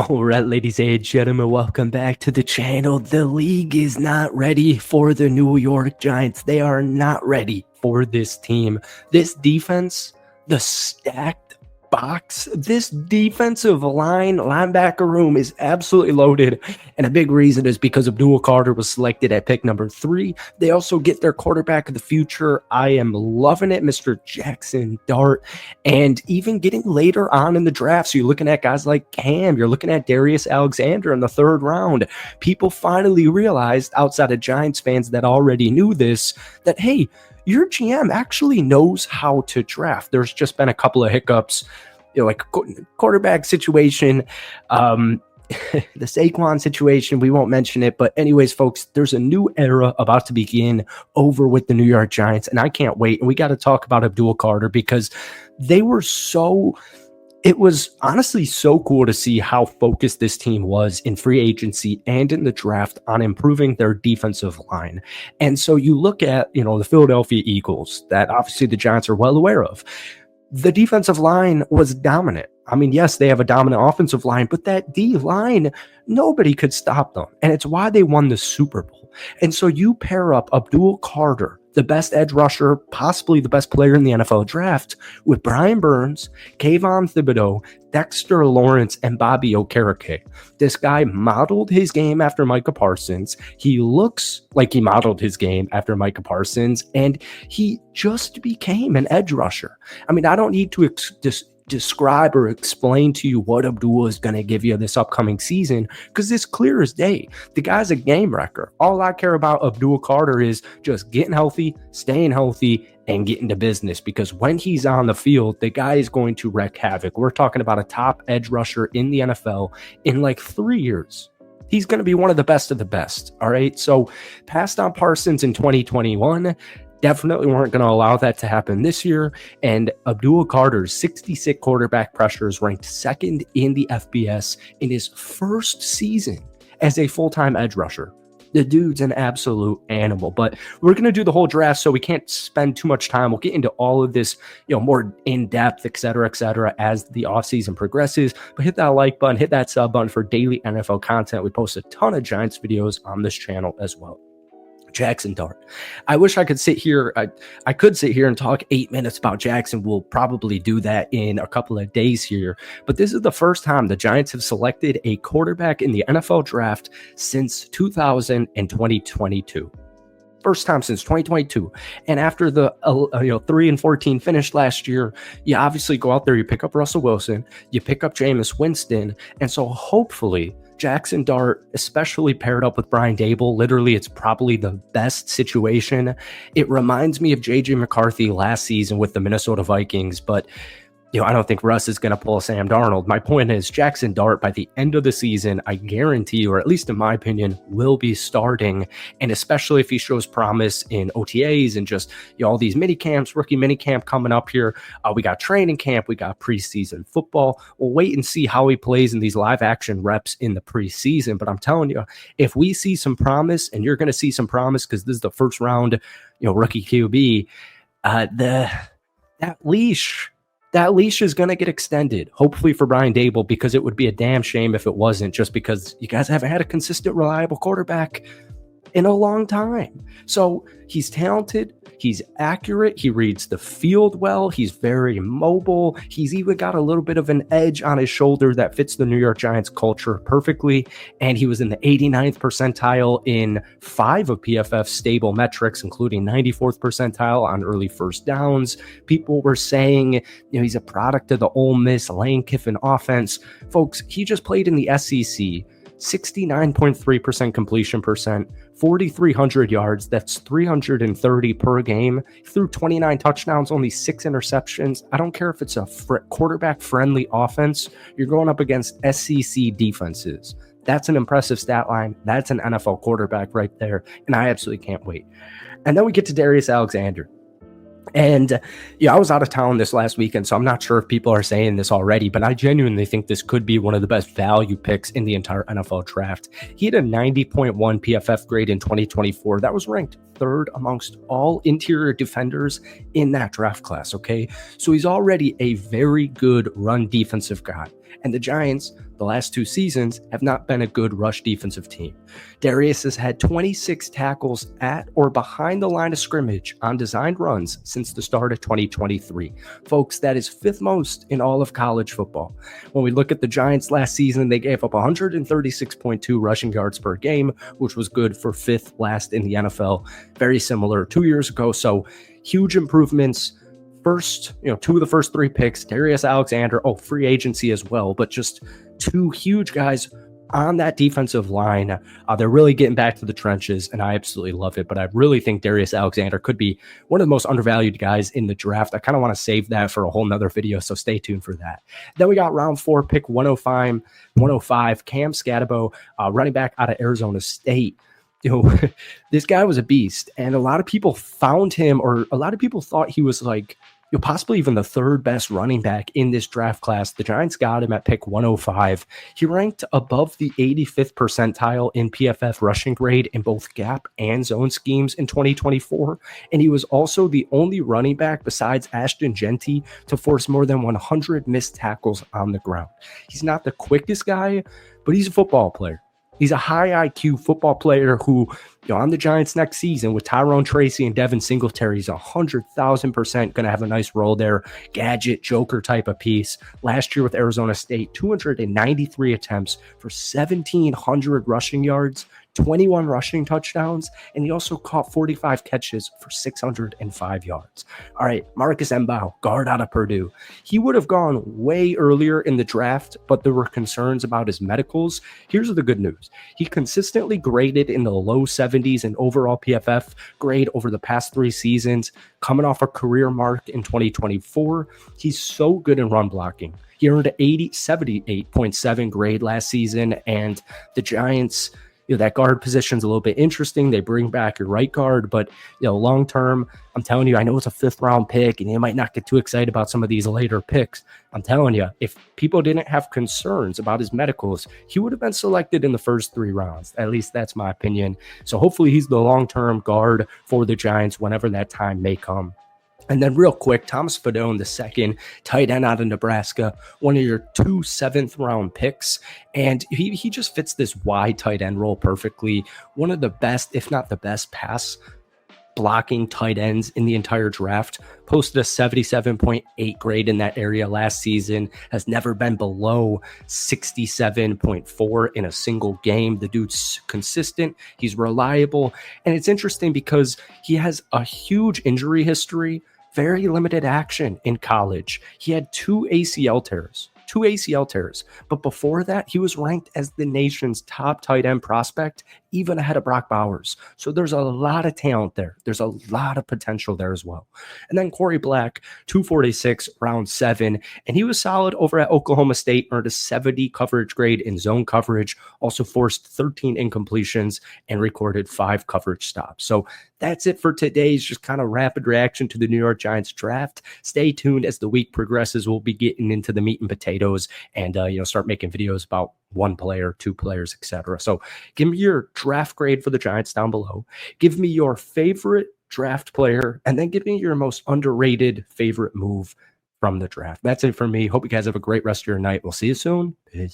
All right, ladies and gentlemen, welcome back to the channel. The league is not ready for the New York Giants. They are not ready for this team. This defense, the stacked box, this defensive linebacker room is absolutely loaded. And a big reason is because Abdul Carter was selected at pick number 3. They also get their quarterback of the future. I am loving it, Mr. Jackson Dart. And even getting later on in the draft, so you're looking at guys like Cam, you're looking at Darius Alexander in the 3rd round. People finally realized, outside of Giants fans that already knew this, that, hey, your GM actually knows how to draft. There's just been a couple of hiccups, like quarterback situation, the Saquon situation. We won't mention it. But anyways, folks, there's a new era about to begin over with the New York Giants, and I can't wait. And we got to talk about Abdul Carter because they were it was honestly so cool to see how focused this team was in free agency and in the draft on improving their defensive line. And so you look at, the Philadelphia Eagles that obviously the Giants are well aware of. The defensive line was dominant. I mean, yes, they have a dominant offensive line, but that D line, nobody could stop them. And it's why they won the Super Bowl. And so you pair up Abdul Carter, the best edge rusher, possibly the best player in the NFL draft, with Brian Burns, Kayvon Thibodeau, Dexter Lawrence, and Bobby Okereke. This guy modeled his game after Micah Parsons. He looks like he modeled his game after Micah Parsons, and he just became an edge rusher. I mean, I don't need to describe or explain to you what Abdul is going to give you this upcoming season, because it's clear as day. The guy's a game wrecker. All I care about Abdul Carter is just getting healthy, staying healthy, and getting to business, because when he's on the field, the guy is going to wreak havoc. We're talking about a top edge rusher in the NFL in like 3 years. He's going to be one of the best of the best. All right. So passed on Parsons in 2021. Definitely weren't going to allow that to happen this year. And Abdul Carter's 66 quarterback pressures ranked 2nd in the FBS in his first season as a full-time edge rusher. The dude's an absolute animal. But we're going to do the whole draft, so we can't spend too much time. We'll get into all of this, more in-depth, et cetera, as the offseason progresses. But hit that like button, hit that sub button for daily NFL content. We post a ton of Giants videos on this channel as well. Jackson Dart. I wish I could sit here. I could sit here and talk 8 minutes about Jackson. We'll probably do that in a couple of days here. But this is the first time the Giants have selected a quarterback in the NFL draft since 2022. First time since 2022. And after the 3-14 finish last year, you obviously go out there, you pick up Russell Wilson, you pick up Jameis Winston. And so hopefully Jackson Dart, especially paired up with Brian Dable, literally it's probably the best situation. It reminds me of J.J. McCarthy last season with the Minnesota Vikings, but I don't think Russ is going to pull Sam Darnold. My point is Jackson Dart, by the end of the season, I guarantee, or at least in my opinion, will be starting. And especially if he shows promise in OTAs and just all these mini camps, rookie mini camp coming up here. We got training camp. We got preseason football. We'll wait and see how he plays in these live action reps in the preseason. But I'm telling you, if we see some promise, and you're going to see some promise because this is the first round, rookie QB, that leash is going to get extended, hopefully for Brian Dable, because it would be a damn shame if it wasn't, just because you guys haven't had a consistent, reliable quarterback in a long time. So he's talented. He's accurate. He reads the field well. He's very mobile. He's even got a little bit of an edge on his shoulder that fits the New York Giants culture perfectly. And he was in the 89th percentile in 5 of PFF's stable metrics, including 94th percentile on early first downs. People were saying, he's a product of the Ole Miss Lane Kiffin offense. Folks, he just played in the SEC. 69.3% completion percent, 4,300 yards. That's 330 per game. Threw 29 touchdowns, only 6 interceptions. I don't care if it's a quarterback-friendly offense. You're going up against SEC defenses. That's an impressive stat line. That's an NFL quarterback right there, and I absolutely can't wait. And then we get to Darius Alexander. And I was out of town this last weekend, so I'm not sure if people are saying this already, but I genuinely think this could be one of the best value picks in the entire NFL draft. He had a 90.1 PFF grade in 2024. That was ranked 3rd amongst all interior defenders in that draft class, okay? So he's already a very good run defensive guy. And the Giants, the last 2 seasons, have not been a good rush defensive team. Darius has had 26 tackles at or behind the line of scrimmage on designed runs since the start of 2023. Folks, that is 5th most in all of college football. When we look at the Giants last season, they gave up 136.2 rushing yards per game, which was good for 5th last in the NFL. Very similar 2 years ago. So huge improvements. First, 2 of the first 3 picks, Darius Alexander, free agency as well, but just 2 huge guys on that defensive line. They're really getting back to the trenches, and I absolutely love it. But I really think Darius Alexander could be one of the most undervalued guys in the draft. I kind of want to save that for a whole nother video, so stay tuned for that. Then we got round 4, pick 105, Cam Scatabo, running back out of Arizona State. This guy was a beast, and a lot of people found him, or a lot of people thought he was like possibly even the 3rd best running back in this draft class. The Giants got him at pick 105. He ranked above the 85th percentile in PFF rushing grade in both gap and zone schemes in 2024, and he was also the only running back besides Ashton Jeanty to force more than 100 missed tackles on the ground. He's not the quickest guy, but he's a football player. He's a high IQ football player who, on the Giants next season with Tyrone Tracy and Devin Singletary, he's 100,000% going to have a nice role there. Gadget, Joker type of piece. Last year with Arizona State, 293 attempts for 1,700 rushing yards, 21 rushing touchdowns, and he also caught 45 catches for 605 yards. All right, Marcus Mbao, guard out of Purdue. He would have gone way earlier in the draft, but there were concerns about his medicals. Here's the good news. He consistently graded in the low 70s in overall PFF grade over the past 3 seasons, coming off a career mark in 2024. He's so good in run blocking. He earned an 78.7 grade last season, and the Giants, that guard position's a little bit interesting. They bring back your right guard, but long term, I'm telling you, I know it's a 5th round pick, and you might not get too excited about some of these later picks. I'm telling you, if people didn't have concerns about his medicals, he would have been selected in the first 3 rounds. At least that's my opinion. So hopefully he's the long-term guard for the Giants whenever that time may come. And then real quick, Thomas Fadone, the 2nd tight end out of Nebraska, one of your 2 7th-round picks. And he just fits this wide tight end role perfectly. One of the best, if not the best, pass blocking tight ends in the entire draft. Posted a 77.8 grade in that area last season. Has never been below 67.4 in a single game. The dude's consistent. He's reliable. And it's interesting because he has a huge injury history. Very limited action in college. He had 2 ACL tears. But before that, he was ranked as the nation's top tight end prospect, even ahead of Brock Bowers. So there's a lot of talent there. There's a lot of potential there as well. And then Corey Black, 246, round 7. And he was solid over at Oklahoma State, earned a 70 coverage grade in zone coverage, also forced 13 incompletions and recorded 5 coverage stops. So that's it for today's just kind of rapid reaction to the New York Giants draft. Stay tuned as the week progresses. We'll be getting into the meat and potatoes and start making videos about 1 player, 2 players, etc. So give me your draft grade for the Giants down below. Give me your favorite draft player, and then give me your most underrated favorite move from the draft. That's it for me. Hope you guys have a great rest of your night. We'll see you soon. Peace.